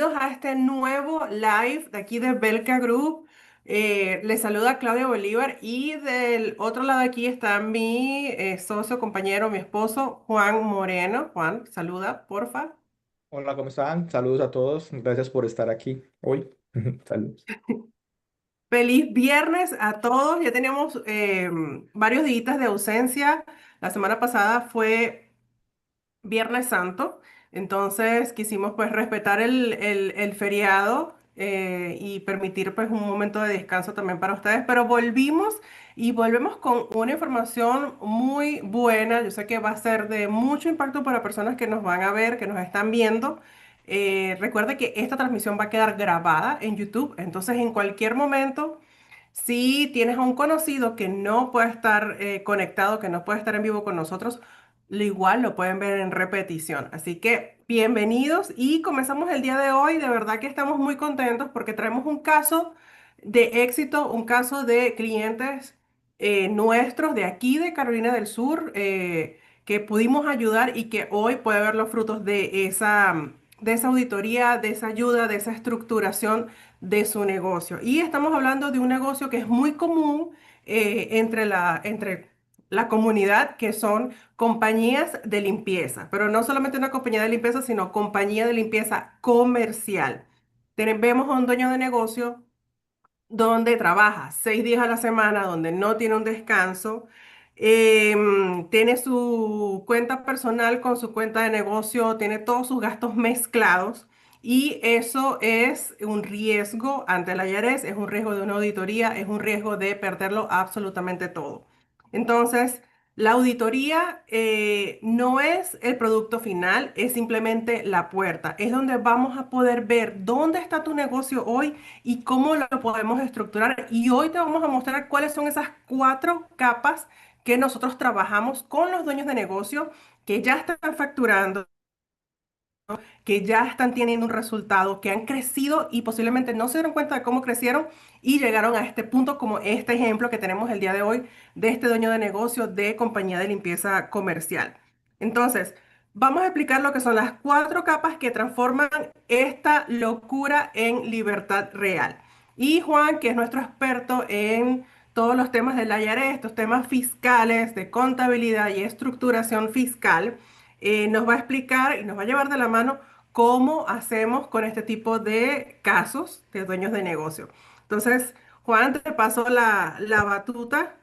a este nuevo live de aquí de Belka Group. Les saluda Claudia Bolívar y del otro lado aquí está mi socio, compañero, mi esposo, Juan Moreno. Juan, saluda, porfa. Hola, ¿cómo están? Saludos a todos. Gracias por estar aquí hoy. Saludos. Feliz viernes a todos. Ya teníamos varios días de ausencia. La semana pasada fue Viernes Santo, entonces quisimos pues respetar el feriado y permitir pues un momento de descanso también para ustedes, pero volvimos y volvemos con una información muy buena. Yo sé que va a ser de mucho impacto para personas que nos van a ver, que nos están viendo. Recuerde que esta transmisión va a quedar grabada en YouTube, entonces en cualquier momento, si tienes a un conocido que no puede estar conectado, que no puede estar en vivo con nosotros, lo igual lo pueden ver en repetición. Así que bienvenidos y comenzamos el día de hoy. De verdad que estamos muy contentos porque traemos un caso de éxito, un caso de clientes nuestros de aquí de Carolina del Sur que pudimos ayudar y que hoy puede ver los frutos de esa auditoría, de esa ayuda, de esa estructuración de su negocio. Y estamos hablando de un negocio que es muy común entre la comunidad, que son compañías de limpieza, pero no solamente una compañía de limpieza, sino compañía de limpieza comercial. Vemos a un dueño de negocio donde trabaja 6 días a la semana, donde no tiene un descanso, tiene su cuenta personal con su cuenta de negocio, tiene todos sus gastos mezclados y eso es un riesgo ante la IARES, es un riesgo de una auditoría, es un riesgo de perderlo absolutamente todo. Entonces, la auditoría no es el producto final, es simplemente la puerta, es donde vamos a poder ver dónde está tu negocio hoy y cómo lo podemos estructurar. Y hoy te vamos a mostrar cuáles son esas 4 capas que nosotros trabajamos con los dueños de negocio que ya están facturando, que ya están teniendo un resultado, que han crecido y posiblemente no se dieron cuenta de cómo crecieron y llegaron a este punto, como este ejemplo que tenemos el día de hoy de este dueño de negocio de compañía de limpieza comercial. Entonces, vamos a explicar lo que son las 4 capas que transforman esta locura en libertad real. Y Juan, que es nuestro experto en todos los temas del IRS, estos temas fiscales, de contabilidad y estructuración fiscal, nos va a explicar y nos va a llevar de la mano cómo hacemos con este tipo de casos de dueños de negocio. Entonces, Juan, te paso la batuta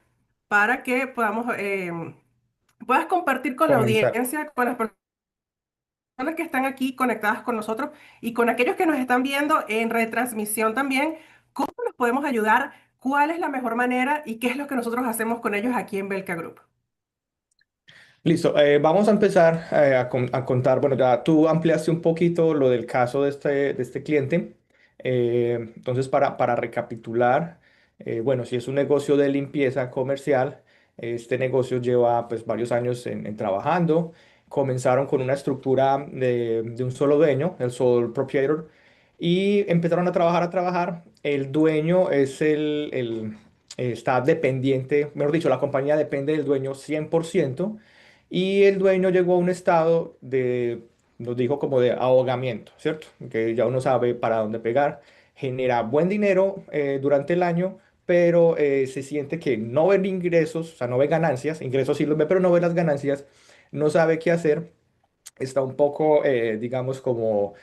para que puedas compartir con la Comenzar. audiencia, con las personas que están aquí conectadas con nosotros y con aquellos que nos están viendo en retransmisión también, cómo los podemos ayudar, cuál es la mejor manera y qué es lo que nosotros hacemos con ellos aquí en Belka Group. Listo. Vamos a empezar a contar. Bueno, ya tú ampliaste un poquito lo del caso de este cliente. Entonces, para recapitular, bueno, si es un negocio de limpieza comercial, este negocio lleva pues varios años en trabajando. Comenzaron con una estructura de un solo dueño, el sole proprietor, y empezaron a trabajar. El dueño es está dependiente, mejor dicho, la compañía depende del dueño 100%. Y el dueño llegó a un estado nos dijo como de ahogamiento, ¿cierto? Que ya uno sabe para dónde pegar, genera buen dinero durante el año, pero se siente que no ve ingresos, o sea, no ve ganancias, ingresos sí los ve, pero no ve las ganancias, no sabe qué hacer, está un poco, digamos, como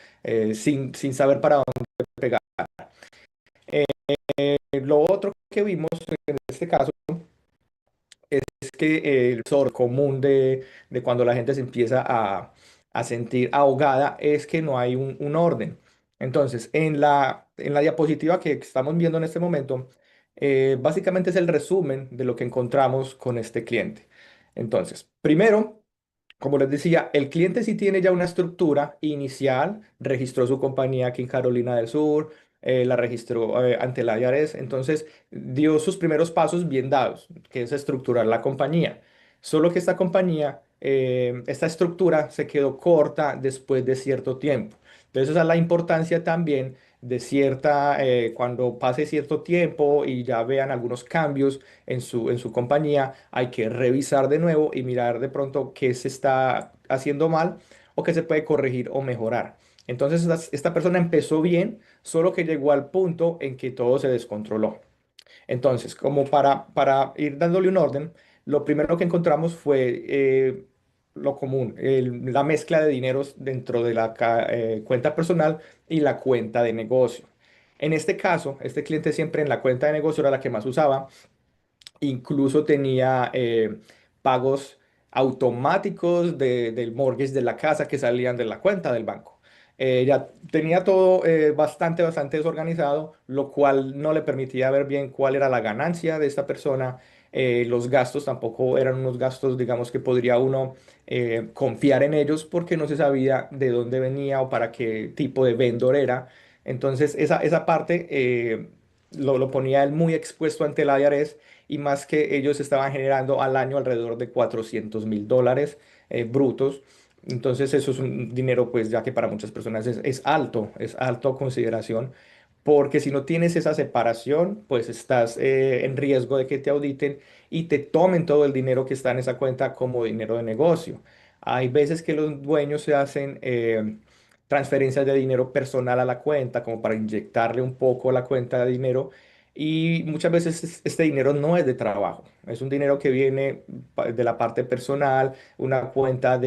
sin saber para dónde pegar. Lo otro que vimos en este caso es que el sor común de cuando la gente se empieza a sentir ahogada es que no hay un orden. Entonces, en la diapositiva que estamos viendo en este momento, básicamente es el resumen de lo que encontramos con este cliente. Entonces, primero, como les decía, el cliente sí tiene ya una estructura inicial, registró su compañía aquí en Carolina del Sur, la registró ante la IARES, entonces dio sus primeros pasos bien dados, que es estructurar la compañía. Solo que esta compañía, esta estructura se quedó corta después de cierto tiempo. Entonces esa es la importancia también de cuando pase cierto tiempo y ya vean algunos cambios en su compañía, hay que revisar de nuevo y mirar de pronto qué se está haciendo mal o qué se puede corregir o mejorar. Entonces esta persona empezó bien, solo que llegó al punto en que todo se descontroló. Entonces, como para ir dándole un orden, lo primero que encontramos fue lo común, la mezcla de dineros dentro de la cuenta personal y la cuenta de negocio. En este caso, este cliente siempre en la cuenta de negocio era la que más usaba. Incluso tenía pagos automáticos del mortgage de la casa que salían de la cuenta del banco. Ya tenía todo bastante desorganizado, lo cual no le permitía ver bien cuál era la ganancia de esta persona. Los gastos tampoco eran unos gastos, digamos, que podría uno confiar en ellos porque no se sabía de dónde venía o para qué tipo de vendor era. Entonces, esa parte lo ponía él muy expuesto ante el IRS, y más que ellos estaban generando al año alrededor de $400,000 brutos. Entonces eso es un dinero, pues ya que para muchas personas es alto a consideración, porque si no tienes esa separación, pues estás en riesgo de que te auditen y te tomen todo el dinero que está en esa cuenta como dinero de negocio. Hay veces que los dueños se hacen transferencias de dinero personal a la cuenta, como para inyectarle un poco a la cuenta de dinero, y muchas veces este dinero no es de trabajo, es un dinero que viene de la parte personal, una cuenta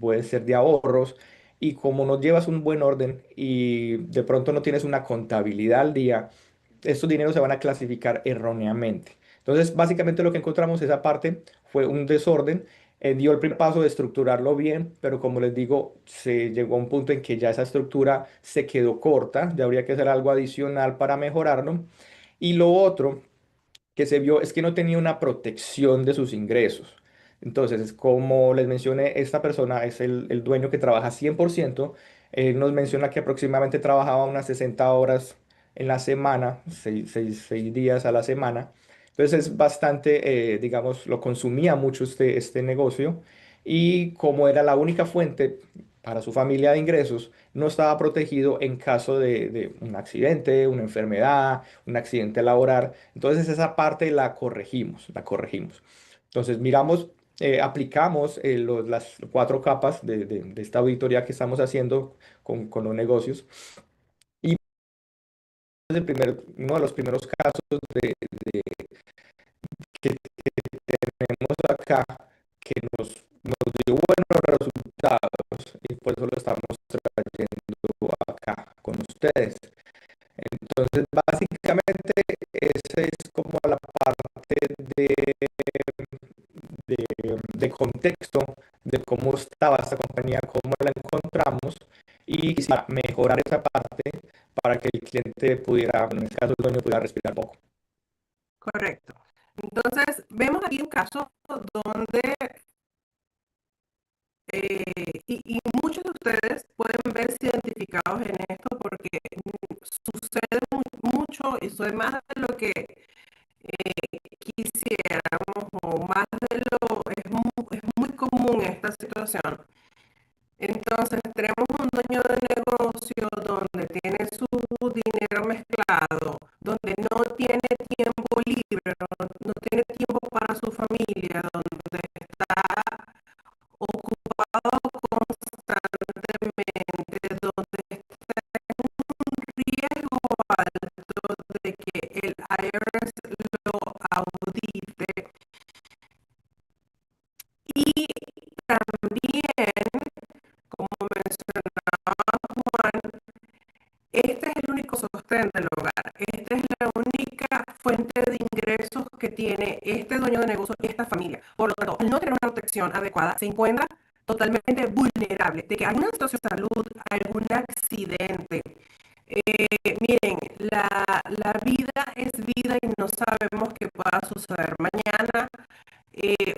puede ser de ahorros, y como no llevas un buen orden y de pronto no tienes una contabilidad al día, estos dineros se van a clasificar erróneamente. Entonces, básicamente lo que encontramos, esa parte fue un desorden. Dio el primer paso de estructurarlo bien, pero como les digo, se llegó a un punto en que ya esa estructura se quedó corta, ya habría que hacer algo adicional para mejorarlo. Y lo otro que se vio es que no tenía una protección de sus ingresos. Entonces, como les mencioné, esta persona es el dueño que trabaja 100%. Él nos menciona que aproximadamente trabajaba unas 60 horas en la semana, 6 días a la semana. Entonces es bastante, digamos, lo consumía mucho este negocio, y como era la única fuente para su familia de ingresos, no estaba protegido en caso de un accidente, una enfermedad, un accidente laboral. Entonces esa parte la corregimos, la corregimos. Entonces miramos, aplicamos las 4 capas de esta auditoría que estamos haciendo con los negocios. Y uno de los primeros casos que tenemos acá, que nos dio buenos resultados, y por eso lo estamos trayendo acá con ustedes. Entonces, básicamente, esa es como la parte de contexto de cómo estaba esta compañía, cómo la encontramos, y quisiera mejorar esa parte para que el cliente pudiera, bueno, en este caso el dueño, pudiera respirar poco. Correcto. Entonces, vemos aquí un caso donde, y muchos de ustedes pueden verse identificados en esto porque sucede mucho y sucede más de lo que quisiéramos o más de lo, es muy común esta situación. Entonces, tenemos un dueño de negocio donde tiene su dinero mezclado, donde no tiene tiempo libre, no tiene tiempo para su familia, donde está ocupado constantemente, donde está en un riesgo alto de que el IRS lo audite. Y también, como mencionaba Juan, este es el único sostén del hogar. Esta es la única fuente de ingresos que tiene este dueño de negocio y esta familia. Por lo tanto, al no tener una protección adecuada, se encuentra totalmente vulnerable de que alguna situación de salud, algún accidente. Miren, la vida es vida y no sabemos qué pueda suceder mañana.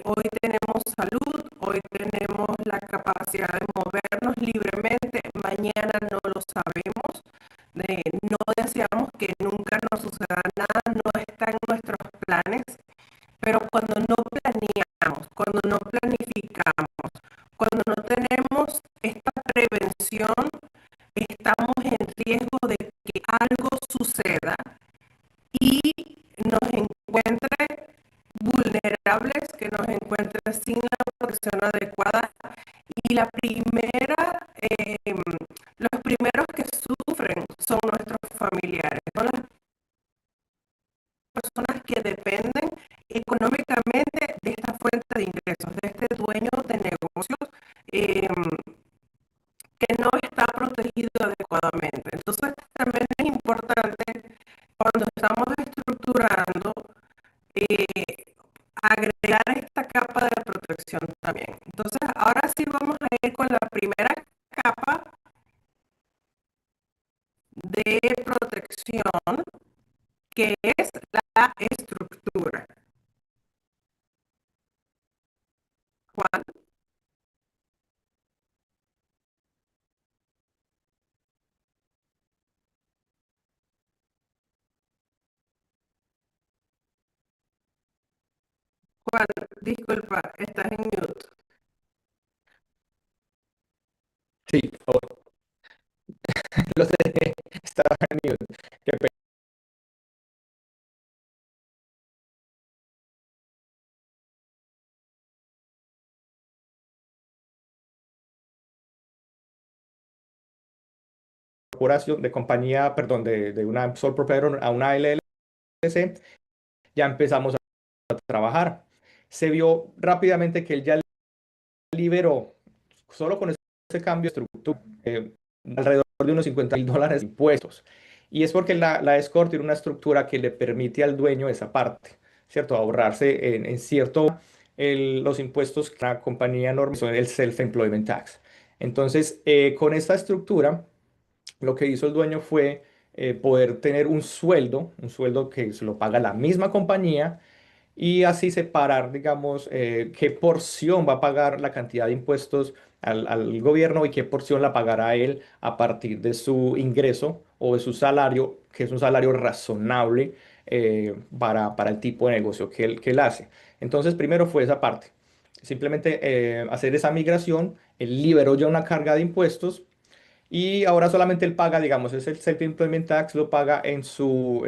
Hoy tenemos salud, hoy tenemos la capacidad de movernos libremente, mañana no lo sabemos. No deseamos que nunca nos suceda nada, no está en nuestros planes, pero cuando no planeamos, cuando no planificamos, cuando no tenemos esta prevención, estamos en riesgo de que algo suceda y nos encuentre vulnerables, que nos encuentre sin la protección adecuada. Y la primera, los esta capa de protección también. Entonces, ahora sí vamos a ir con la primera capa de protección, que es la estructura. Juan, Juan, disculpa, estás en mute. Sí, lo sé, estaba en mute. Qué corporación de compañía, perdón, de una sole proprietor a una LLC, ya empezamos a trabajar. Se vio rápidamente que él ya liberó, solo con ese cambio de estructura, alrededor de unos $50,000 de impuestos. Y es porque la Escort tiene una estructura que le permite al dueño esa parte, ¿cierto? Ahorrarse en cierto los impuestos que la compañía normal son el Self-Employment Tax. Entonces, con esta estructura, lo que hizo el dueño fue poder tener un sueldo que se lo paga la misma compañía y así separar, digamos, qué porción va a pagar la cantidad de impuestos al gobierno y qué porción la pagará él a partir de su ingreso o de su salario, que es un salario razonable para el tipo de negocio que él hace. Entonces, primero fue esa parte. Simplemente hacer esa migración, él liberó ya una carga de impuestos y ahora solamente él paga, digamos, es el Self-Employment Tax, lo paga en su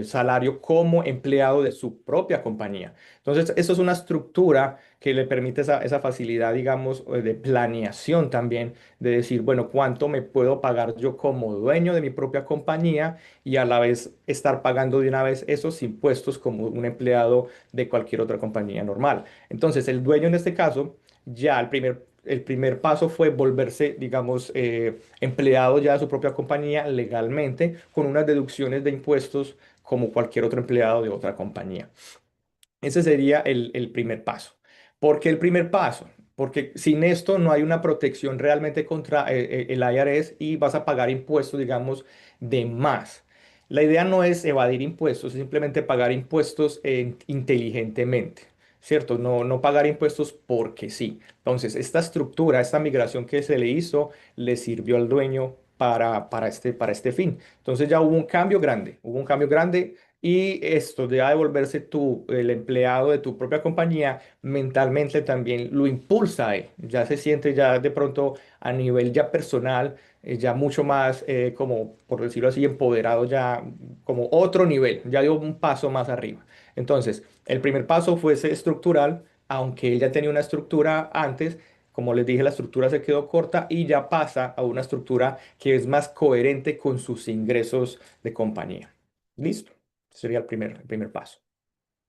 salario como empleado de su propia compañía. Entonces, eso es una estructura que le permite esa facilidad, digamos, de planeación también, de decir, bueno, ¿cuánto me puedo pagar yo como dueño de mi propia compañía y a la vez estar pagando de una vez esos impuestos como un empleado de cualquier otra compañía normal? Entonces, el dueño en este caso, ya el primer paso fue volverse, digamos, empleado ya de su propia compañía legalmente, con unas deducciones de impuestos como cualquier otro empleado de otra compañía. Ese sería el primer paso. ¿Por qué el primer paso? Porque sin esto no hay una protección realmente contra el IRS y vas a pagar impuestos, digamos, de más. La idea no es evadir impuestos, es simplemente pagar impuestos inteligentemente, ¿cierto? No pagar impuestos porque sí. Entonces, esta estructura, esta migración que se le hizo, le sirvió al dueño para este fin. Entonces ya hubo un cambio grande y esto de ya de volverse tú el empleado de tu propia compañía, mentalmente también lo impulsa a él. Ya se siente ya de pronto a nivel ya personal, ya mucho más, como por decirlo así, empoderado ya como otro nivel, ya dio un paso más arriba. Entonces, el primer paso fue ese estructural, aunque él ya tenía una estructura antes. Como les dije, la estructura se quedó corta y ya pasa a una estructura que es más coherente con sus ingresos de compañía. ¿Listo? Sería el primer paso.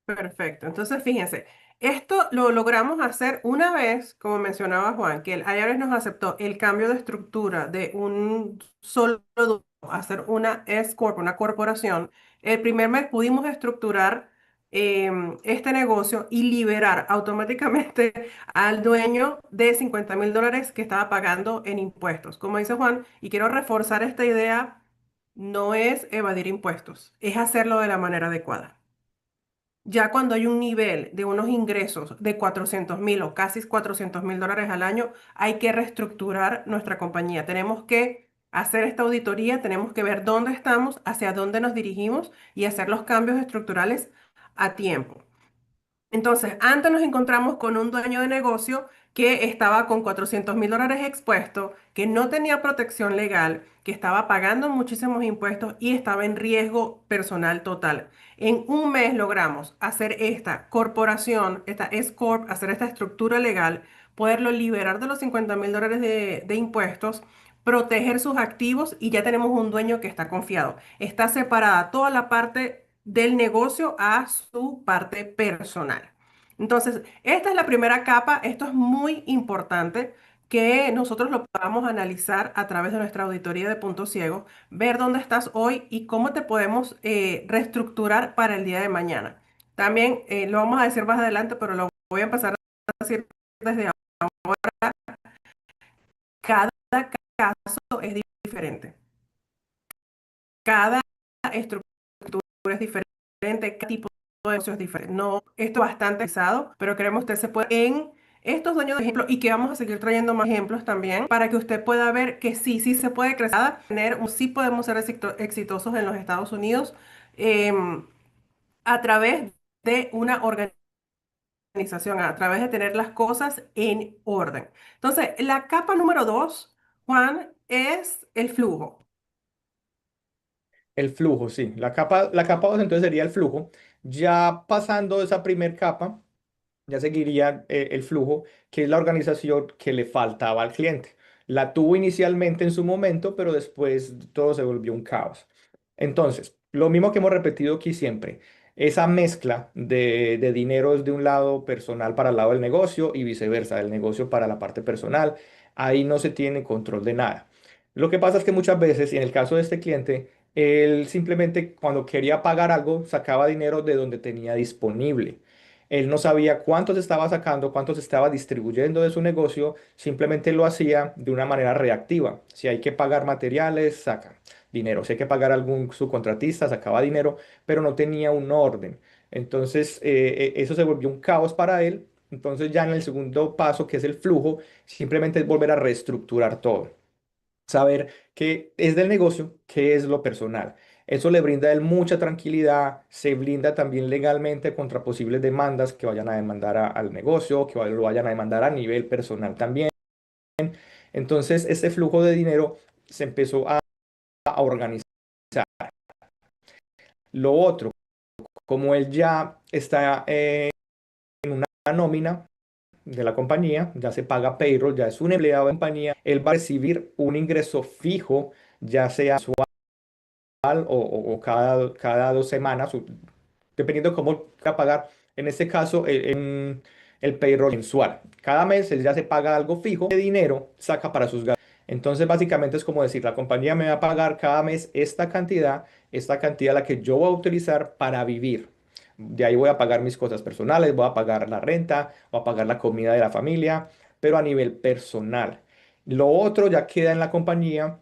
Perfecto. Entonces, fíjense, esto lo logramos hacer una vez, como mencionaba Juan, que el IRS nos aceptó el cambio de estructura de un solo dueño a hacer una S Corp, una corporación. El primer mes pudimos estructurar este negocio y liberar automáticamente al dueño de $50,000 que estaba pagando en impuestos. Como dice Juan, y quiero reforzar esta idea, no es evadir impuestos, es hacerlo de la manera adecuada. Ya cuando hay un nivel de unos ingresos de 400,000 o casi $400,000 al año, hay que reestructurar nuestra compañía. Tenemos que hacer esta auditoría, tenemos que ver dónde estamos, hacia dónde nos dirigimos y hacer los cambios estructurales a tiempo. Entonces, antes nos encontramos con un dueño de negocio que estaba con $400,000 expuestos, que no tenía protección legal, que estaba pagando muchísimos impuestos y estaba en riesgo personal total. En un mes logramos hacer esta corporación, esta S-Corp, hacer esta estructura legal, poderlo liberar de los $50,000 de impuestos, proteger sus activos y ya tenemos un dueño que está confiado. Está separada toda la parte del negocio a su parte personal. Entonces, esta es la primera capa. Esto es muy importante que nosotros lo podamos analizar a través de nuestra auditoría de puntos ciegos, ver dónde estás hoy y cómo te podemos reestructurar para el día de mañana. También lo vamos a decir más adelante, pero lo voy a empezar a decir desde ahora. Cada caso es diferente. Cada estructura es diferente, cada tipo de negocio es diferente. No, esto es bastante pesado, pero queremos que usted se pueda en estos dueños de ejemplo y que vamos a seguir trayendo más ejemplos también para que usted pueda ver que sí, sí se puede crecer, sí podemos ser exitosos en los Estados Unidos em, a través de una organización, a través de tener las cosas en orden. Entonces, la capa número dos, Juan, es el flujo. El flujo, sí. La capa 2 entonces sería el flujo. Ya pasando esa primer capa, ya seguiría el flujo, que es la organización que le faltaba al cliente. La tuvo inicialmente en su momento, pero después todo se volvió un caos. Entonces, lo mismo que hemos repetido aquí siempre, esa mezcla de dineros de un lado personal para el lado del negocio y viceversa, del negocio para la parte personal, ahí no se tiene control de nada. Lo que pasa es que muchas veces, y en el caso de este cliente, él simplemente cuando quería pagar algo, sacaba dinero de donde tenía disponible. Él no sabía cuántos estaba sacando, cuántos estaba distribuyendo de su negocio, simplemente lo hacía de una manera reactiva. Si hay que pagar materiales, saca dinero. Si hay que pagar a algún subcontratista, sacaba dinero, pero no tenía un orden. Entonces, eso se volvió un caos para él. Entonces, ya en el segundo paso, que es el flujo, simplemente es volver a reestructurar todo, saber qué es del negocio, qué es lo personal. Eso le brinda a él mucha tranquilidad, se blinda también legalmente contra posibles demandas que vayan a demandar al negocio, que lo vayan a demandar a nivel personal también. Entonces, este flujo de dinero se empezó a organizar. Lo otro, como él ya está en una nómina de la compañía, ya se paga payroll, ya es un empleado de la compañía, él va a recibir un ingreso fijo, ya sea o cada 2 semanas, dependiendo de cómo quiera pagar. En este caso, el payroll mensual. Cada mes él ya se paga algo fijo de dinero, saca para sus gastos. Entonces, básicamente es como decir, la compañía me va a pagar cada mes esta cantidad la que yo voy a utilizar para vivir. De ahí voy a pagar mis cosas personales, voy a pagar la renta, voy a pagar la comida de la familia, pero a nivel personal. Lo otro ya queda en la compañía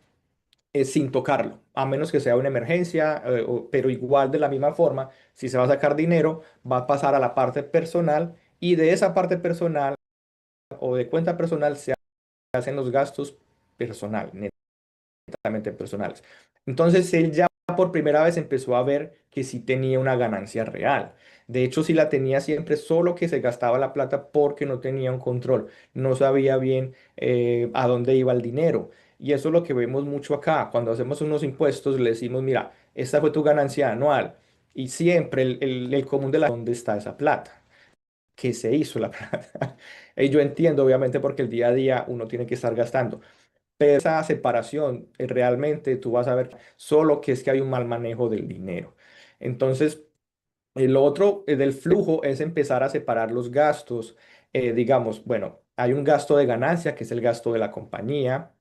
sin tocarlo, a menos que sea una emergencia, pero igual de la misma forma, si se va a sacar dinero, va a pasar a la parte personal y de esa parte personal o de cuenta personal se hacen los gastos personal, netamente personales. Entonces él ya por primera vez empezó a ver que sí tenía una ganancia real. De hecho, sí la tenía siempre, solo que se gastaba la plata porque no tenía un control, no sabía bien a dónde iba el dinero. Y eso es lo que vemos mucho acá. Cuando hacemos unos impuestos, le decimos, mira, esta fue tu ganancia anual. Y siempre el común de la... ¿Dónde está esa plata? ¿Qué se hizo la plata? Y yo entiendo, obviamente, porque el día a día uno tiene que estar gastando. Pero esa separación, realmente tú vas a ver solo que es que hay un mal manejo del dinero. Entonces, lo otro del flujo es empezar a separar los gastos. Digamos, bueno, hay un gasto de ganancia que es el gasto de la compañía.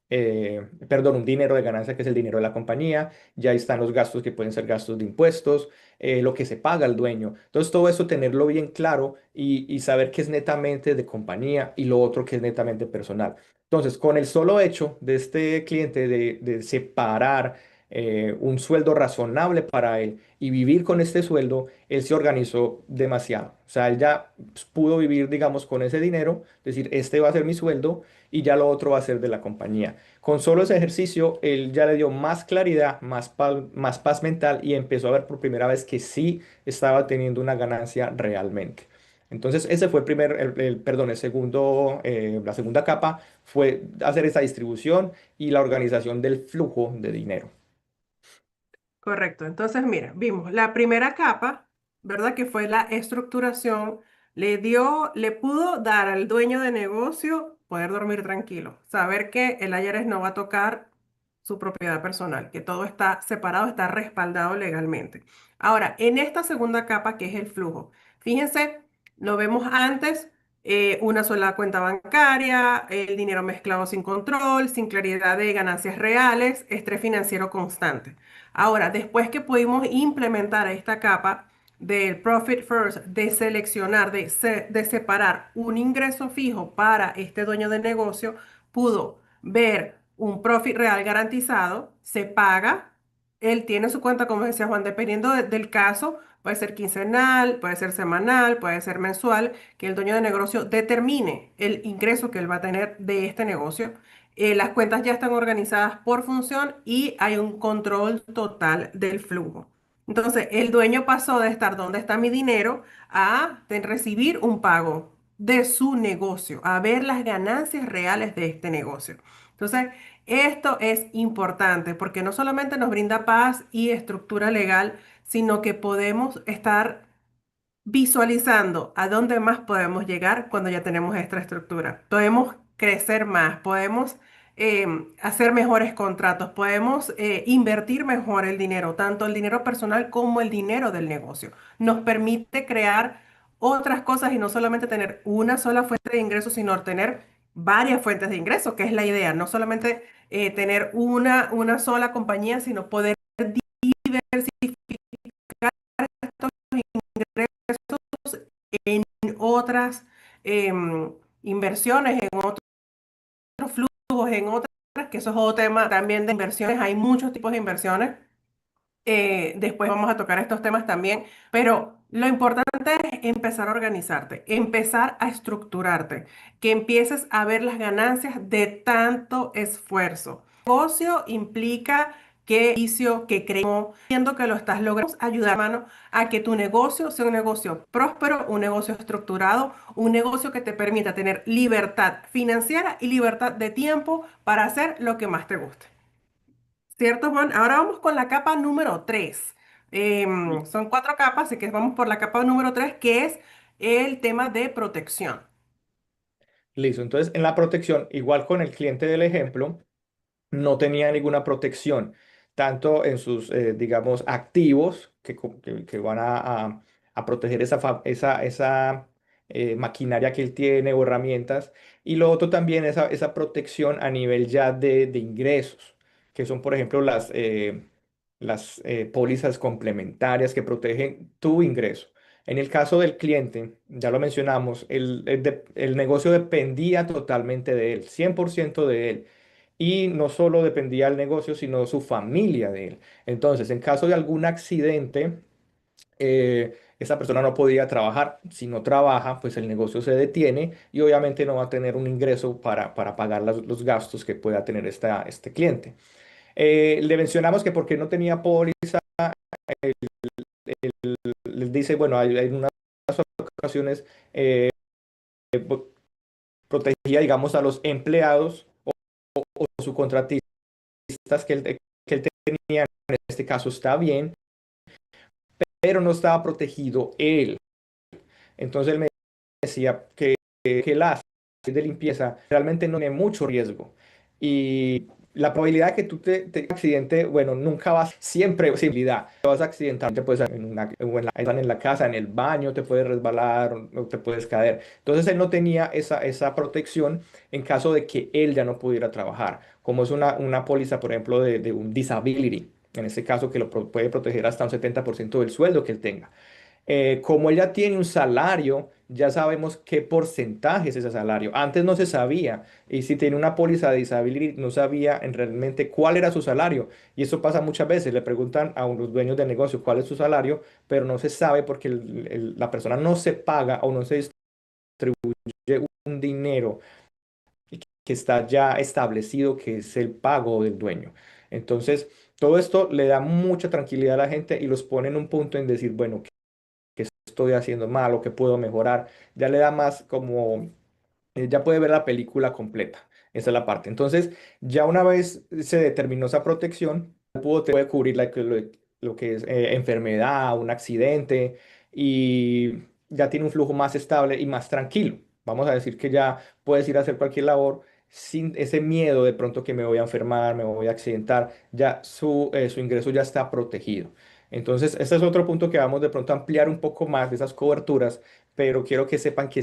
Perdón, un dinero de ganancia que es el dinero de la compañía. Ya están los gastos que pueden ser gastos de impuestos, lo que se paga al dueño. Entonces, todo eso tenerlo bien claro y saber que es netamente de compañía y lo otro que es netamente personal. Entonces, con el solo hecho de este cliente de separar un sueldo razonable para él y vivir con este sueldo, él se organizó demasiado. O sea, él ya pudo vivir, digamos, con ese dinero, decir, este va a ser mi sueldo y ya lo otro va a ser de la compañía. Con solo ese ejercicio, él ya le dio más claridad, más paz mental y empezó a ver por primera vez que sí estaba teniendo una ganancia realmente. Entonces, ese fue perdón, la segunda capa fue hacer esa distribución y la organización del flujo de dinero. Correcto. Entonces, mira, vimos la primera capa, ¿verdad? Que fue la estructuración, le pudo dar al dueño de negocio poder dormir tranquilo, saber que el IRS no va a tocar su propiedad personal, que todo está separado, está respaldado legalmente. Ahora, en esta segunda capa, que es el flujo, fíjense, lo vemos antes, una sola cuenta bancaria, el dinero mezclado sin control, sin claridad de ganancias reales, estrés financiero constante. Ahora, después que pudimos implementar esta capa, del Profit First, de seleccionar, de separar un ingreso fijo para este dueño de negocio, pudo ver un profit real garantizado, se paga, él tiene su cuenta, como decía Juan, dependiendo del caso, puede ser quincenal, puede ser semanal, puede ser mensual, que el dueño de negocio determine el ingreso que él va a tener de este negocio. Las cuentas ya están organizadas por función y hay un control total del flujo. Entonces, el dueño pasó de estar ¿dónde está mi dinero? A de recibir un pago de su negocio, a ver las ganancias reales de este negocio. Entonces, esto es importante porque no solamente nos brinda paz y estructura legal, sino que podemos estar visualizando a dónde más podemos llegar cuando ya tenemos esta estructura. Podemos crecer más, podemos hacer mejores contratos, podemos invertir mejor el dinero, tanto el dinero personal como el dinero del negocio. Nos permite crear otras cosas y no solamente tener una sola fuente de ingresos, sino tener varias fuentes de ingresos, que es la idea. No solamente tener una sola compañía, sino poder diversificar estos ingresos en otras inversiones, en otros flujos, en otras, que eso es otro tema también de inversiones. Hay muchos tipos de inversiones. Después vamos a tocar estos temas también, pero lo importante es empezar a organizarte, empezar a estructurarte, que empieces a ver las ganancias de tanto esfuerzo. Negocio implica que inicio, que creo, viendo que lo estás logrando, ayudar, hermano, a que tu negocio sea un negocio próspero, un negocio estructurado, un negocio que te permita tener libertad financiera y libertad de tiempo para hacer lo que más te guste. ¿Cierto, Juan? Ahora vamos con la capa número 3. Son cuatro capas, así que vamos por la capa número 3, que es el tema de protección. Listo. Entonces, en la protección, igual con el cliente del ejemplo, no tenía ninguna protección, tanto en sus, digamos, activos que van a proteger esa maquinaria que él tiene o herramientas, y lo otro también esa protección a nivel ya de ingresos, que son, por ejemplo, las pólizas complementarias que protegen tu ingreso. En el caso del cliente, ya lo mencionamos, el negocio dependía totalmente de él, 100% de él. Y no solo dependía del negocio, sino su familia de él. Entonces, en caso de algún accidente, esa persona no podía trabajar. Si no trabaja, pues el negocio se detiene y obviamente no va a tener un ingreso para pagar los gastos que pueda tener este cliente. Le mencionamos que porque no tenía póliza, les dice, bueno, hay unas ocasiones protegía, digamos, a los empleados o subcontratistas que él tenía, en este caso está bien, pero no estaba protegido él. Entonces él me decía que el área de limpieza realmente no tiene mucho riesgo. Y la probabilidad de que tú te accidente, bueno, nunca vas, siempre posibilidad. Te vas a accidentar, te puedes en la casa, en el baño, te puedes resbalar o te puedes caer. Entonces él no tenía esa protección en caso de que él ya no pudiera trabajar, como es una póliza, por ejemplo, de un disability. En este caso, que puede proteger hasta un 70% del sueldo que él tenga. Como ella tiene un salario, ya sabemos qué porcentaje es ese salario. Antes no se sabía. Y si tiene una póliza de disability, no sabía realmente cuál era su salario. Y eso pasa muchas veces. Le preguntan a unos dueños de negocio cuál es su salario, pero no se sabe porque la persona no se paga o no se distribuye un dinero que está ya establecido, que es el pago del dueño. Entonces, todo esto le da mucha tranquilidad a la gente y los pone en un punto en decir, bueno, que estoy haciendo mal o que puedo mejorar. Ya le da más como, ya puede ver la película completa. Esa es la parte. Entonces, ya una vez se determinó esa protección, te puede cubrir lo que es enfermedad, un accidente y ya tiene un flujo más estable y más tranquilo. Vamos a decir que ya puedes ir a hacer cualquier labor sin ese miedo de pronto que me voy a enfermar, me voy a accidentar, ya su ingreso ya está protegido. Entonces, este es otro punto que vamos de pronto a ampliar un poco más de esas coberturas, pero quiero que sepan que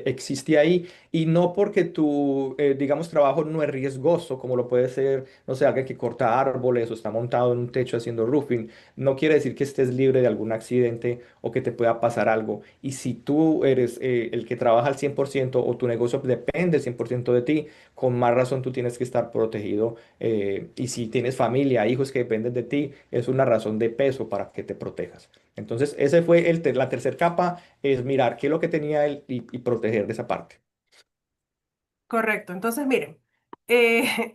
existe ahí y no porque tu, digamos, trabajo no es riesgoso, como lo puede ser, no sé, alguien que corta árboles o está montado en un techo haciendo roofing, no quiere decir que estés libre de algún accidente o que te pueda pasar algo. Y si tú eres el que trabaja al 100% o tu negocio depende al 100% de ti, con más razón tú tienes que estar protegido. Y si tienes familia, hijos que dependen de ti, es una razón de peso para que te protejas. Entonces, ese fue la tercera capa, es mirar qué es lo que tenía él y proteger de esa parte. Correcto. Entonces, miren,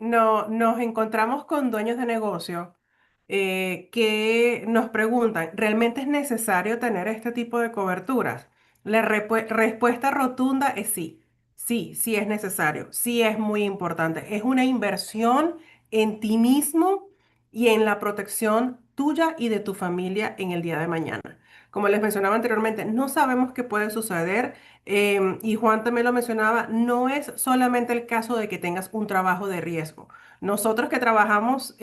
no, nos encontramos con dueños de negocio que nos preguntan, ¿realmente es necesario tener este tipo de coberturas? La respuesta rotunda es sí. Sí, sí es necesario. Sí es muy importante. Es una inversión en ti mismo y en la protección tuya y de tu familia en el día de mañana. Como les mencionaba anteriormente, no sabemos qué puede suceder. Y Juan también lo mencionaba, no es solamente el caso de que tengas un trabajo de riesgo. Nosotros que trabajamos,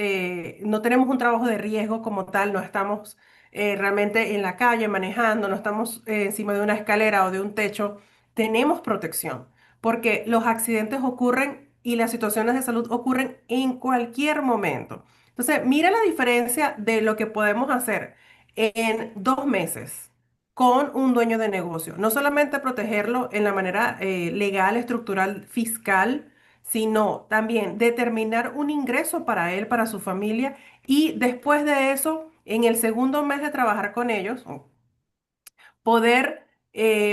no tenemos un trabajo de riesgo como tal, no estamos realmente en la calle manejando, no estamos encima de una escalera o de un techo, tenemos protección, porque los accidentes ocurren y las situaciones de salud ocurren en cualquier momento. Entonces, mira la diferencia de lo que podemos hacer en 2 meses con un dueño de negocio. No solamente protegerlo en la manera legal, estructural, fiscal, sino también determinar un ingreso para él, para su familia, y después de eso, en el segundo mes de trabajar con ellos, poder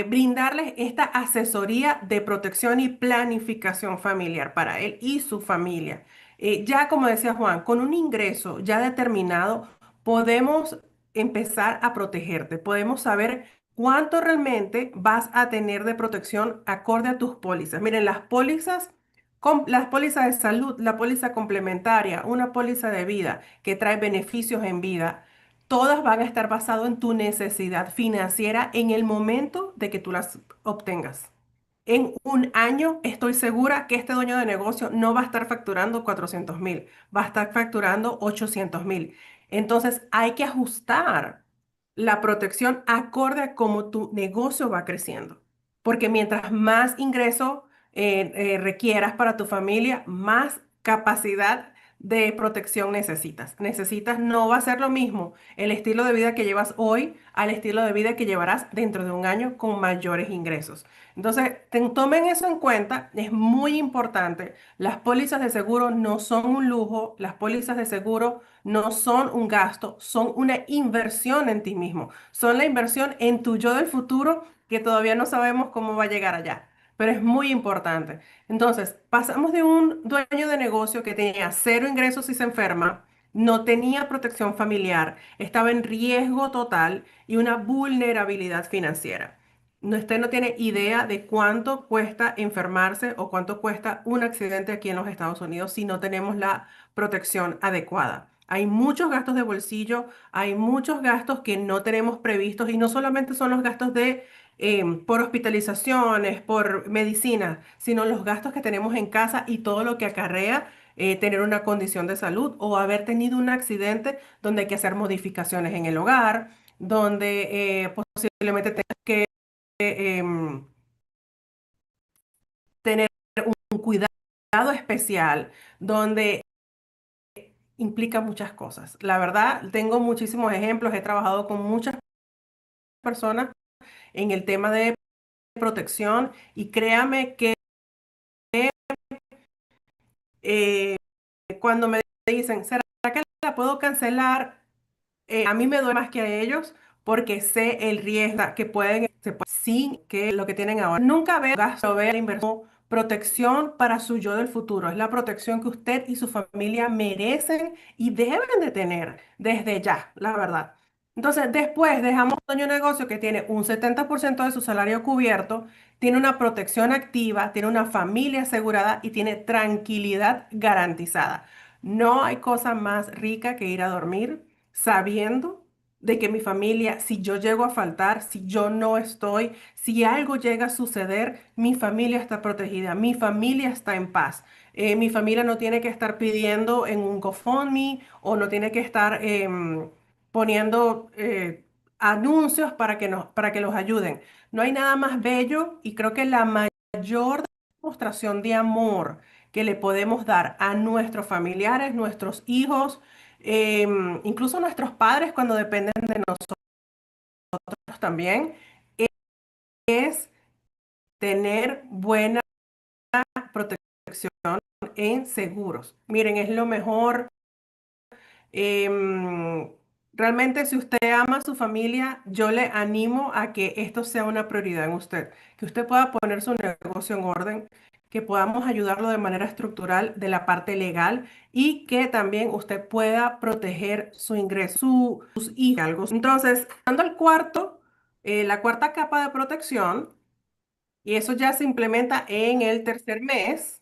brindarles esta asesoría de protección y planificación familiar para él y su familia. Ya como decía Juan, con un ingreso ya determinado, podemos empezar a protegerte, podemos saber cuánto realmente vas a tener de protección acorde a tus pólizas. Miren, las pólizas de salud, la póliza complementaria, una póliza de vida que trae beneficios en vida, todas van a estar basadas en tu necesidad financiera en el momento de que tú las obtengas. En un año estoy segura que este dueño de negocio no va a estar facturando 400.000, va a estar facturando 800.000. Entonces hay que ajustar la protección acorde a cómo tu negocio va creciendo. Porque mientras más ingreso requieras para tu familia, más capacidad de protección necesitas. Necesitas, no va a ser lo mismo el estilo de vida que llevas hoy al estilo de vida que llevarás dentro de un año con mayores ingresos. Entonces, tomen eso en cuenta, es muy importante. Las pólizas de seguro no son un lujo, las pólizas de seguro no son un gasto, son una inversión en ti mismo. Son la inversión en tu yo del futuro que todavía no sabemos cómo va a llegar allá, pero es muy importante. Entonces, pasamos de un dueño de negocio que tenía cero ingresos y se enferma, no tenía protección familiar, estaba en riesgo total y una vulnerabilidad financiera. Usted no tiene idea de cuánto cuesta enfermarse o cuánto cuesta un accidente aquí en los Estados Unidos si no tenemos la protección adecuada. Hay muchos gastos de bolsillo, hay muchos gastos que no tenemos previstos y no solamente son los gastos de por hospitalizaciones, por medicina, sino los gastos que tenemos en casa y todo lo que acarrea tener una condición de salud o haber tenido un accidente donde hay que hacer modificaciones en el hogar, donde posiblemente tengas que em, tener un cuidado especial, donde implica muchas cosas. La verdad, tengo muchísimos ejemplos, he trabajado con muchas personas en el tema de protección y créame que eh, cuando me dicen, ¿será que la puedo cancelar? A mí me duele más que a ellos porque sé el riesgo que sin que lo que tienen ahora. Nunca veo gasto, ver inversión, protección para su yo del futuro. Es la protección que usted y su familia merecen y deben de tener desde ya, la verdad. Entonces, después dejamos un dueño de negocio que tiene un 70% de su salario cubierto, tiene una protección activa, tiene una familia asegurada y tiene tranquilidad garantizada. No hay cosa más rica que ir a dormir sabiendo de que mi familia, si yo llego a faltar, si yo no estoy, si algo llega a suceder, mi familia está protegida, mi familia está en paz. Mi familia no tiene que estar pidiendo en un GoFundMe o no tiene que estar poniendo anuncios para que los ayuden. No hay nada más bello y creo que la mayor demostración de amor que le podemos dar a nuestros familiares, nuestros hijos, incluso nuestros padres cuando dependen de nosotros también, es tener buena protección en seguros. Miren, es lo mejor. Em, Realmente, si usted ama a su familia, yo le animo a que esto sea una prioridad en usted, que usted pueda poner su negocio en orden, que podamos ayudarlo de manera estructural de la parte legal y que también usted pueda proteger su ingreso, sus hijos. Entonces, dando al cuarto, la cuarta capa de protección, y eso ya se implementa en el tercer mes,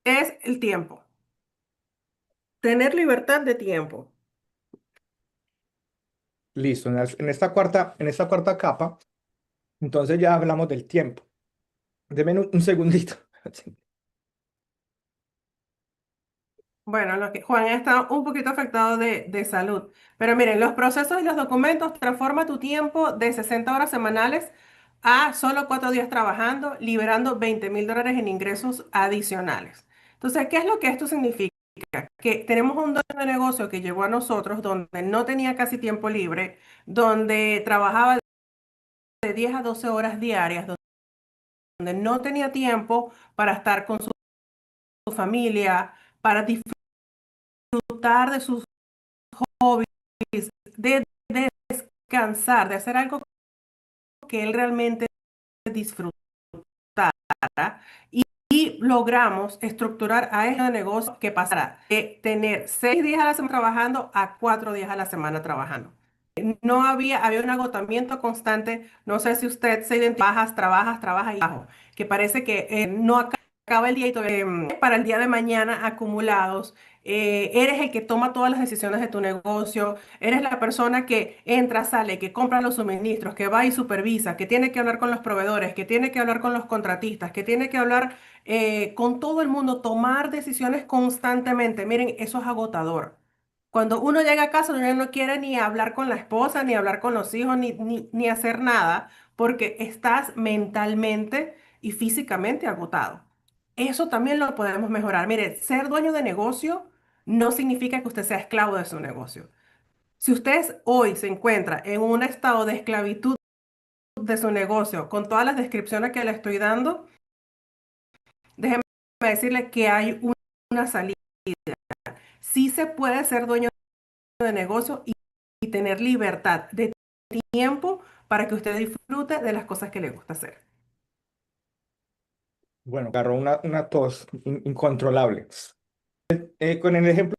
es el tiempo. Tener libertad de tiempo. Listo, en esta cuarta capa, entonces ya hablamos del tiempo. Deme un segundito. Bueno, Juan está un poquito afectado de salud, pero miren, los procesos y los documentos transforma tu tiempo de 60 horas semanales a solo 4 días trabajando, liberando $20,000 en ingresos adicionales. Entonces, ¿qué es lo que esto significa? Que tenemos un dueño de negocio que llegó a nosotros donde no tenía casi tiempo libre, donde trabajaba de 10 a 12 horas diarias, donde no tenía tiempo para estar con su familia, para disfrutar de sus hobbies, de descansar, de hacer algo que él realmente disfrutara. Y logramos estructurar a este negocio que pasará de tener 6 días a la semana trabajando a 4 días a la semana trabajando. No había un agotamiento constante. No sé si usted se identifica, trabajas y trabajas, que parece que no acaba el día y todavía, para el día de mañana acumulados. Eres el que toma todas las decisiones de tu negocio, eres la persona que entra, sale, que compra los suministros, que va y supervisa, que tiene que hablar con los proveedores, que tiene que hablar con los contratistas, que tiene que hablar con todo el mundo, tomar decisiones constantemente. Miren, eso es agotador. Cuando uno llega a casa, uno ya no quiere ni hablar con la esposa, ni hablar con los hijos, ni hacer nada, porque estás mentalmente y físicamente agotado. Eso también lo podemos mejorar. Mire, ser dueño de negocio no significa que usted sea esclavo de su negocio. Si usted hoy se encuentra en un estado de esclavitud de su negocio, con todas las descripciones que le estoy dando, déjeme decirle que hay una salida. Sí se puede ser dueño de negocio y tener libertad de tiempo para que usted disfrute de las cosas que le gusta hacer. Bueno, agarró una tos incontrolable. Con el ejemplo,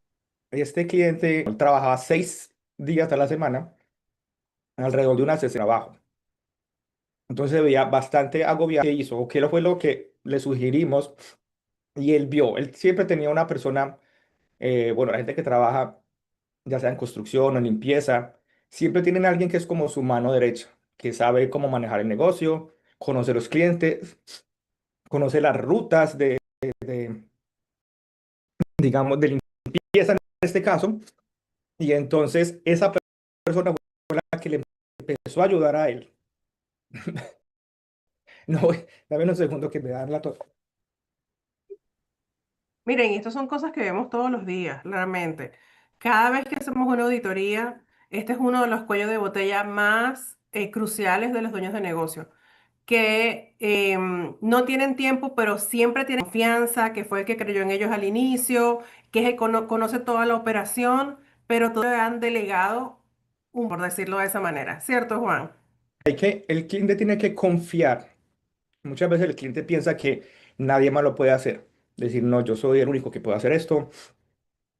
este cliente trabajaba 6 días a la semana, alrededor de una sesión de trabajo. Entonces se veía bastante agobiado. ¿Qué hizo? ¿O qué fue lo que le sugerimos? Y él vio, él siempre tenía una persona, bueno, la gente que trabaja, ya sea en construcción o en limpieza, siempre tienen a alguien que es como su mano derecha, que sabe cómo manejar el negocio, conoce los clientes, conoce las rutas de, digamos, de limpieza en este caso. Y entonces esa persona fue la que le empezó a ayudar a él. No, dame un segundo que me da la tos. Miren, estas son cosas que vemos todos los días, realmente. Cada vez que hacemos una auditoría, este es uno de los cuellos de botella más cruciales de los dueños de negocio, que no tienen tiempo, pero siempre tienen confianza, que fue el que creyó en ellos al inicio, que es el conoce toda la operación, pero todo le han delegado, por decirlo de esa manera. ¿Cierto, Juan? El cliente tiene que confiar. Muchas veces el cliente piensa que nadie más lo puede hacer. Decir, no, yo soy el único que puede hacer esto.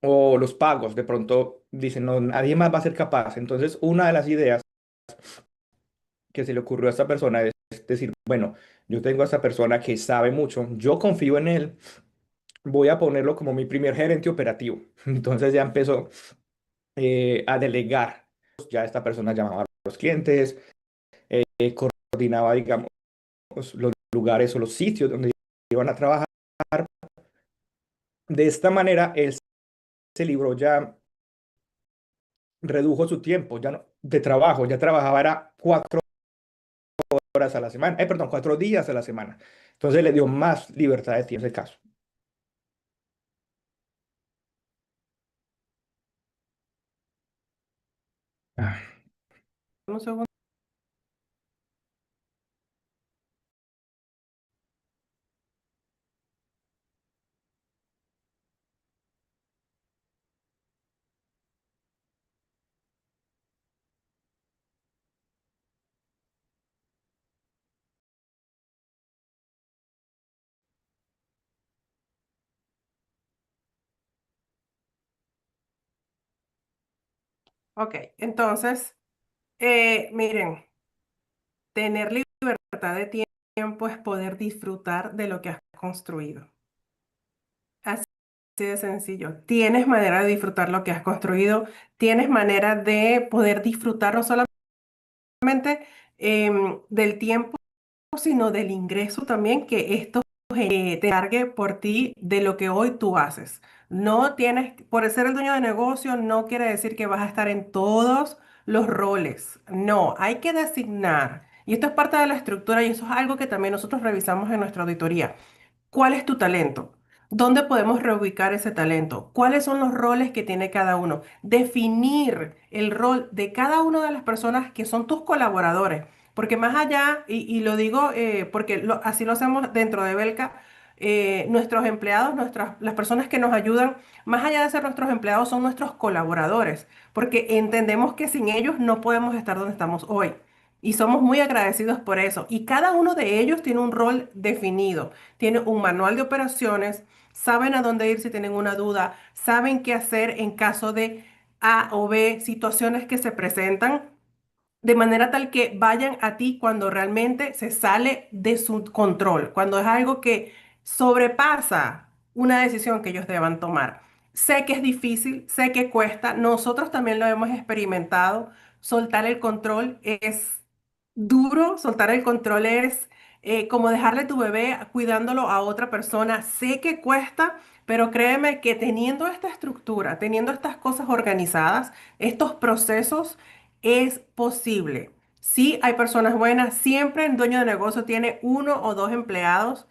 O los pagos, de pronto dicen, no, nadie más va a ser capaz. Entonces, una de las ideas que se le ocurrió a esta persona es decir, bueno, yo tengo a esta persona que sabe mucho, yo confío en él, voy a ponerlo como mi primer gerente operativo. Entonces ya empezó a delegar. Ya esta persona llamaba a los clientes, coordinaba, digamos, los lugares o los sitios donde iban a trabajar. De esta manera, él se libró ya redujo su tiempo ya de trabajo, ya trabajaba era 4 horas a la semana, perdón, 4 días a la semana. Entonces le dio más libertad de tiempo en ese caso. Ah, Un segundo. Ok, entonces, miren, tener libertad de tiempo es poder disfrutar de lo que has construido. Así de sencillo. Tienes manera de disfrutar lo que has construido, tienes manera de poder disfrutar no solamente del tiempo, sino del ingreso también que esto te cargue por ti de lo que hoy tú haces. No tienes, por ser el dueño de negocio, no quiere decir que vas a estar en todos los roles. No, hay que designar. Y esto es parte de la estructura y eso es algo que también nosotros revisamos en nuestra auditoría. ¿Cuál es tu talento? ¿Dónde podemos reubicar ese talento? ¿Cuáles son los roles que tiene cada uno? Definir el rol de cada una de las personas que son tus colaboradores. Porque más allá, y lo digo porque así lo hacemos dentro de Belka, nuestros empleados, las personas que nos ayudan, más allá de ser nuestros empleados, son nuestros colaboradores. Porque entendemos que sin ellos no podemos estar donde estamos hoy. Y somos muy agradecidos por eso. Y cada uno de ellos tiene un rol definido, tiene un manual de operaciones, saben a dónde ir si tienen una duda, saben qué hacer en caso de A o B situaciones que se presentan de manera tal que vayan a ti cuando realmente se sale de su control, cuando es algo que sobrepasa una decisión que ellos deban tomar. Sé que es difícil, sé que cuesta, nosotros también lo hemos experimentado. Soltar el control es duro, soltar el control es como dejarle tu bebé cuidándolo a otra persona. Sé que cuesta, pero créeme que teniendo esta estructura, teniendo estas cosas organizadas, estos procesos, es posible. Sí, hay personas buenas. Siempre el dueño de negocio tiene uno o dos empleados,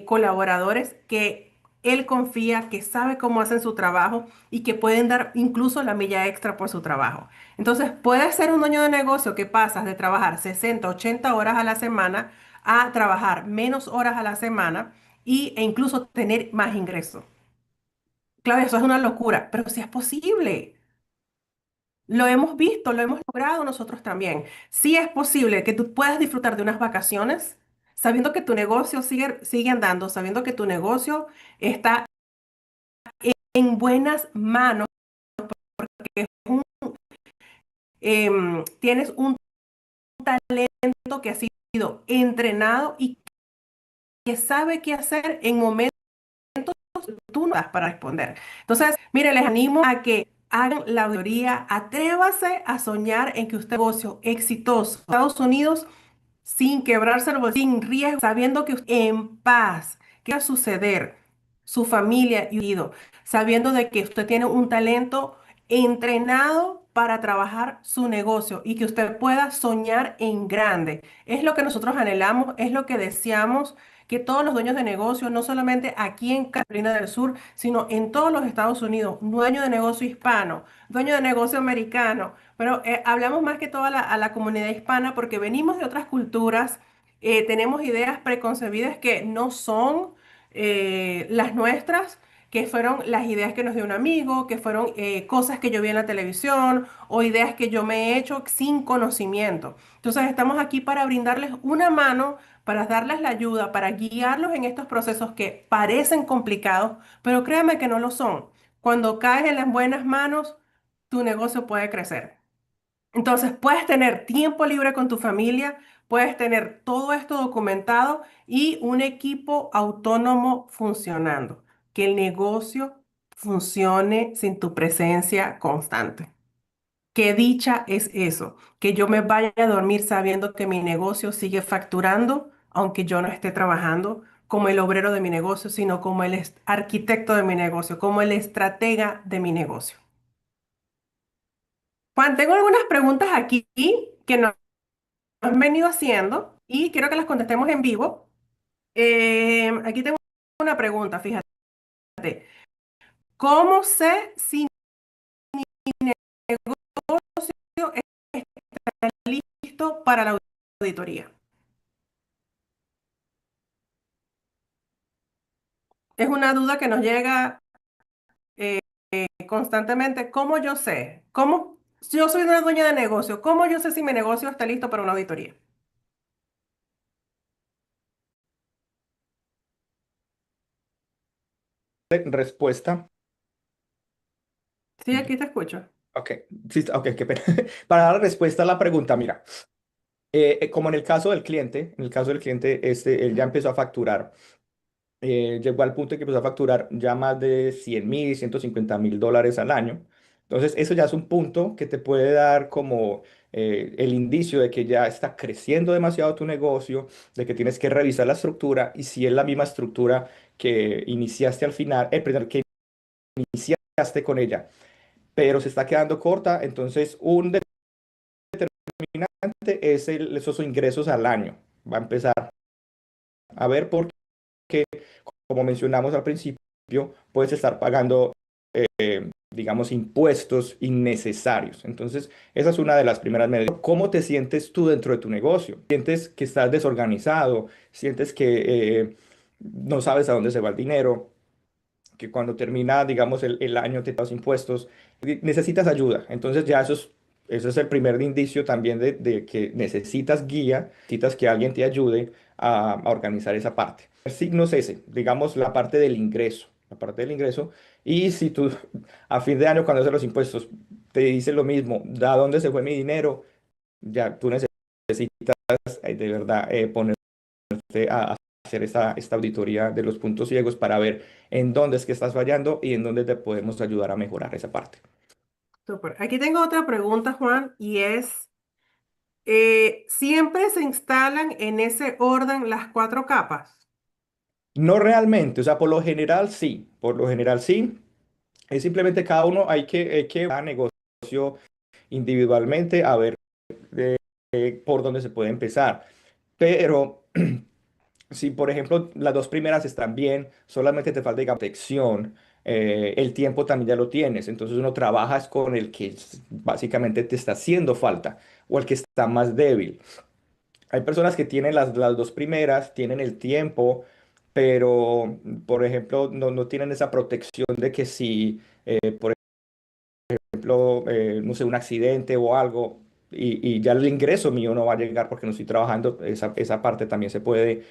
colaboradores que él confía, que sabe cómo hacen su trabajo y que pueden dar incluso la milla extra por su trabajo. Entonces, puedes ser un dueño de negocio que pasas de trabajar 60, 80 horas a la semana a trabajar menos horas a la semana e incluso tener más ingresos. Claro, eso es una locura, pero sí es posible. Lo hemos visto, lo hemos logrado nosotros también. Sí es posible que tú puedas disfrutar de unas vacaciones sabiendo que tu negocio sigue andando, sabiendo que tu negocio está en buenas manos, que tienes un talento que ha sido entrenado y que sabe qué hacer en momentos que tú no das para responder. Entonces, mire, les animo a que hagan la auditoría, atrévase a soñar en que usted negocio exitoso en Estados Unidos sin quebrarse el bolsillo, sin riesgo, sabiendo que en paz, qué va a suceder, su familia y unido, sabiendo de que usted tiene un talento entrenado para trabajar su negocio y que usted pueda soñar en grande. Es lo que nosotros anhelamos, es lo que deseamos que todos los dueños de negocio, no solamente aquí en Carolina del Sur, sino en todos los Estados Unidos, dueño de negocio hispano, dueño de negocio americano, pero hablamos más que todo a la comunidad hispana porque venimos de otras culturas, tenemos ideas preconcebidas que no son las nuestras, que fueron las ideas que nos dio un amigo, que fueron cosas que yo vi en la televisión o ideas que yo me he hecho sin conocimiento. Entonces estamos aquí para brindarles una mano, para darles la ayuda, para guiarlos en estos procesos que parecen complicados, pero créanme que no lo son. Cuando caes en las buenas manos, tu negocio puede crecer. Entonces, puedes tener tiempo libre con tu familia, puedes tener todo esto documentado y un equipo autónomo funcionando. Que el negocio funcione sin tu presencia constante. Qué dicha es eso, que yo me vaya a dormir sabiendo que mi negocio sigue facturando, aunque yo no esté trabajando como el obrero de mi negocio, sino como el arquitecto de mi negocio, como el estratega de mi negocio. Juan, tengo algunas preguntas aquí que nos han venido haciendo y quiero que las contestemos en vivo. Aquí tengo una pregunta, fíjate. ¿Cómo sé si mi negocio está listo para la auditoría? Es una duda que nos llega constantemente. ¿Cómo yo sé? ¿Cómo yo soy una dueña de negocio? ¿Cómo yo sé si mi negocio está listo para una auditoría? Respuesta. Sí, aquí te escucho. Ok, sí, ok, qué pena. Para dar respuesta a la pregunta, mira, como en el caso del cliente, en el caso del cliente, él ya empezó a facturar. Llegó al punto en que empezó a facturar ya más de 100.000, $150.000 al año. Entonces, eso ya es un punto que te puede dar como el indicio de que ya está creciendo demasiado tu negocio, de que tienes que revisar la estructura y si es la misma estructura que iniciaste al final, perdón, que iniciaste con ella, pero se está quedando corta, entonces un determinante es esos ingresos al año. Va a empezar a ver por qué, como mencionamos al principio, puedes estar pagando, digamos, impuestos innecesarios. Entonces, esa es una de las primeras medidas. ¿Cómo te sientes tú dentro de tu negocio? ¿Sientes que estás desorganizado? ¿Sientes que no sabes a dónde se va el dinero? Que cuando termina, digamos, el año te los impuestos, necesitas ayuda. Entonces ya eso es el primer indicio también de que necesitas guía, necesitas que alguien te ayude a organizar esa parte. El signo es ese, digamos, la parte del ingreso. La parte del ingreso. Y si tú a fin de año, cuando haces los impuestos, te dice lo mismo, ¿de dónde se fue mi dinero? Ya tú necesitas de verdad ponerte a hacer esta auditoría de los puntos ciegos para ver en dónde es que estás fallando y en dónde te podemos ayudar a mejorar esa parte. Súper. Aquí tengo otra pregunta, Juan, y es, ¿siempre se instalan en ese orden las cuatro capas? No realmente, o sea, por lo general sí. Es simplemente cada uno hay que a negocio individualmente a ver por dónde se puede empezar. Pero si, por ejemplo, las dos primeras están bien, solamente te falta, digamos, protección, el tiempo también ya lo tienes. Entonces uno trabaja es con el que básicamente te está haciendo falta o el que está más débil. Hay personas que tienen las dos primeras, tienen el tiempo, pero, por ejemplo, no tienen esa protección de que si, por ejemplo, no sé, un accidente o algo, y ya el ingreso mío no va a llegar porque no estoy trabajando, esa parte también se puede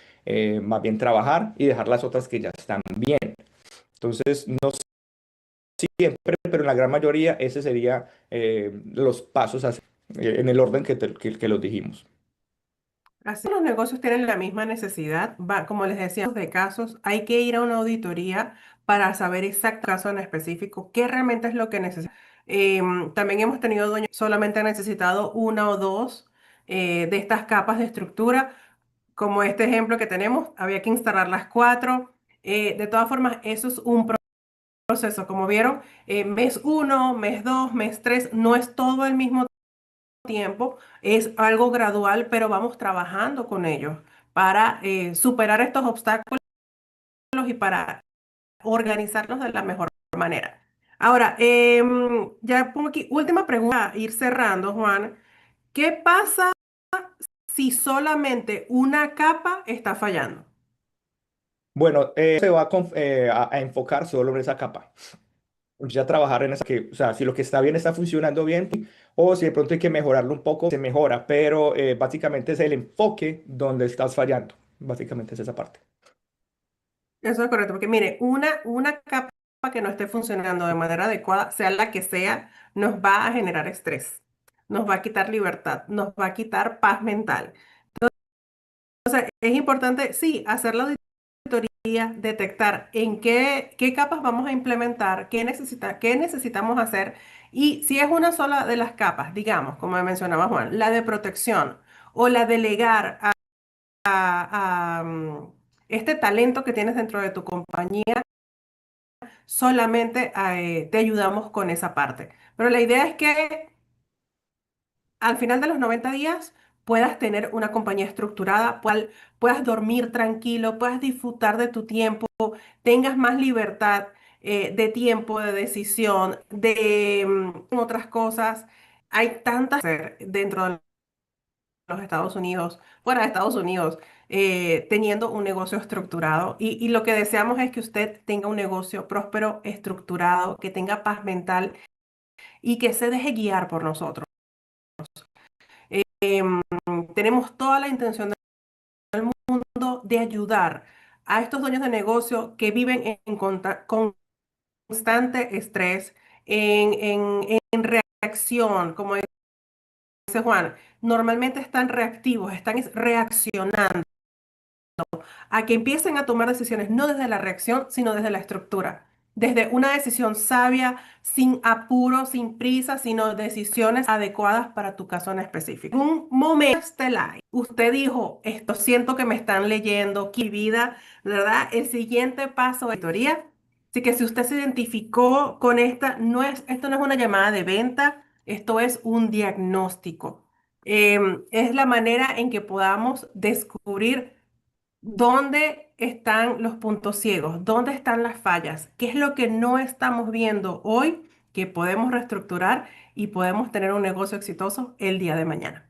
más bien trabajar y dejar las otras que ya están bien. Entonces, no siempre, pero en la gran mayoría, ese sería los pasos en el orden que los dijimos. Así los negocios tienen la misma necesidad, va, como les decía, de casos, hay que ir a una auditoría para saber exacto caso en específico, qué realmente es lo que necesita. También hemos tenido dueños que solamente han necesitado una o dos de estas capas de estructura, como este ejemplo que tenemos, había que instalar las cuatro. De todas formas, eso es un proceso, como vieron, mes uno, mes dos, mes tres, no es todo el mismo tiempo, es algo gradual, pero vamos trabajando con ellos para superar estos obstáculos y para organizarlos de la mejor manera. Ahora, ya pongo aquí, última pregunta, ir cerrando, Juan. ¿Qué pasa si solamente una capa está fallando? Bueno, se va a enfocar solo en esa capa. Ya trabajar en esa que, o sea, si lo que está bien está funcionando bien, o si de pronto hay que mejorarlo un poco, se mejora, pero básicamente es el enfoque donde estás fallando. Básicamente es esa parte. Eso es correcto, porque mire, una capa que no esté funcionando de manera adecuada, sea la que sea, nos va a generar estrés, nos va a quitar libertad, nos va a quitar paz mental. Es importante, sí, hacer la auditoría, detectar en qué capas vamos a implementar, qué necesitamos hacer y si es una sola de las capas, digamos, como mencionaba Juan, la de protección o la delegar a este talento que tienes dentro de tu compañía, solamente te ayudamos con esa parte. Pero la idea es que al final de los 90 días puedas tener una compañía estructurada, puedas dormir tranquilo, puedas disfrutar de tu tiempo, tengas más libertad de tiempo, de decisión, de otras cosas. Hay tantas dentro de los Estados Unidos, fuera de Estados Unidos, teniendo un negocio estructurado. Y lo que deseamos es que usted tenga un negocio próspero, estructurado, que tenga paz mental y que se deje guiar por nosotros. Em, Tenemos toda la intención del mundo de ayudar a estos dueños de negocio que viven en constante estrés, en reacción, como dice Juan, normalmente están reactivos, están reaccionando a que empiecen a tomar decisiones no desde la reacción, sino desde la estructura. Desde una decisión sabia, sin apuro, sin prisa, sino decisiones adecuadas para tu caso en específico. Un momento estelar. Usted dijo, esto siento que me están leyendo, que mi vida, ¿verdad? El siguiente paso de teoría. Así que si usted se identificó con esta, esto no es una llamada de venta, esto es un diagnóstico. Es la manera en que podamos descubrir ¿dónde están los puntos ciegos? ¿Dónde están las fallas? ¿Qué es lo que no estamos viendo hoy que podemos reestructurar y podemos tener un negocio exitoso el día de mañana?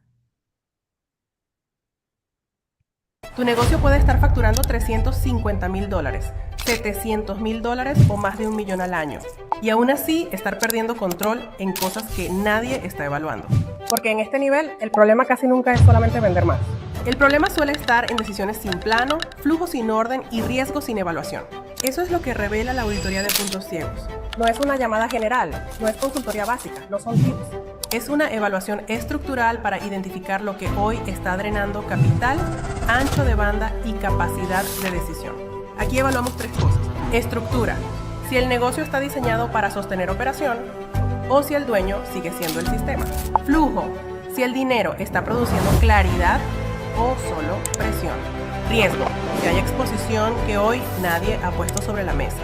Tu negocio puede estar facturando $350,000, $700,000 o más de 1 millón al año. Y aún así estar perdiendo control en cosas que nadie está evaluando. Porque en este nivel el problema casi nunca es solamente vender más. El problema suele estar en decisiones sin plano, flujos sin orden y riesgos sin evaluación. Eso es lo que revela la auditoría de puntos ciegos. No es una llamada general, no es consultoría básica, no son tips. Es una evaluación estructural para identificar lo que hoy está drenando capital, ancho de banda y capacidad de decisión. Aquí evaluamos 3 cosas. Estructura. Si el negocio está diseñado para sostener operación o si el dueño sigue siendo el sistema. Flujo. Si el dinero está produciendo claridad o solo presión. Riesgo. Si hay exposición que hoy nadie ha puesto sobre la mesa.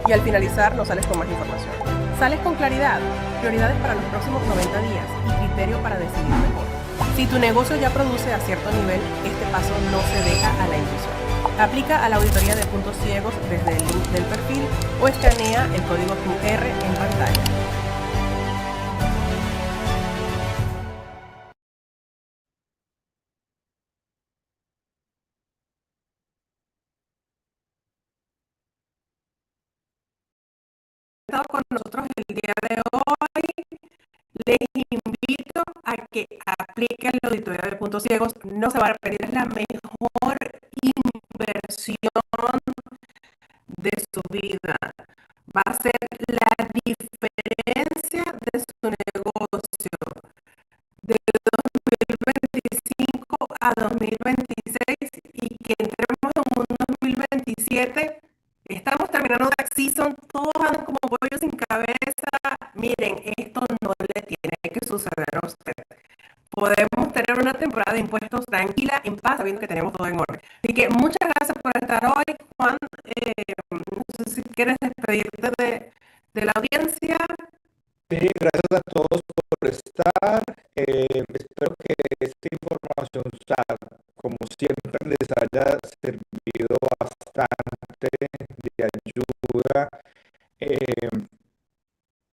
Y al finalizar no sales con más información. Sales con claridad, prioridades para los próximos 90 días y criterio para decidir mejor. Si tu negocio ya produce a cierto nivel, este paso no se deja a la intuición. Aplica a la auditoría de puntos ciegos desde el link del perfil o escanea el código QR en pantalla. Estado con nosotros el día de hoy. Les invito a que apliquen la auditoría de puntos ciegos. No se va a repetir, es la mejor inversión de su vida. Va a ser la diferencia de su negocio de 2025 a 2026 y que entremos en un 2027. Estamos terminando tax season, todos andan como pollos sin cabeza. Miren, esto no le tiene que suceder a usted. Podemos tener una temporada de impuestos tranquila, en paz, sabiendo que tenemos todo en orden. Así que muchas gracias por estar hoy, Juan. No sé si quieres despedirte de la audiencia. Sí, gracias a todos por estar. Espero que esta información, o sea, como siempre, les haya servido bastante de ayuda. Eh,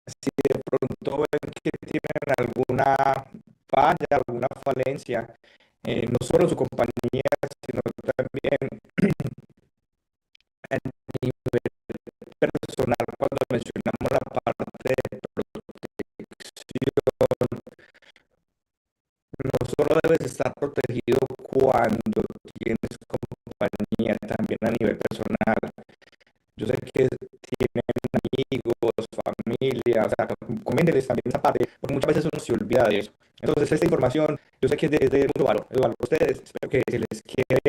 si de pronto ven que tienen alguna falla, alguna falencia, no solo en su compañía, sino también a nivel personal, cuando mencionamos la parte de protección, no solo debes estar protegido cuando tienes compañía, también a nivel personal. Yo sé que tienen amigos, familia, o sea, coménteles también esa parte, porque muchas veces uno se olvida de eso. Entonces, esta información, yo sé que es de mucho valor para ustedes. Espero que se les quede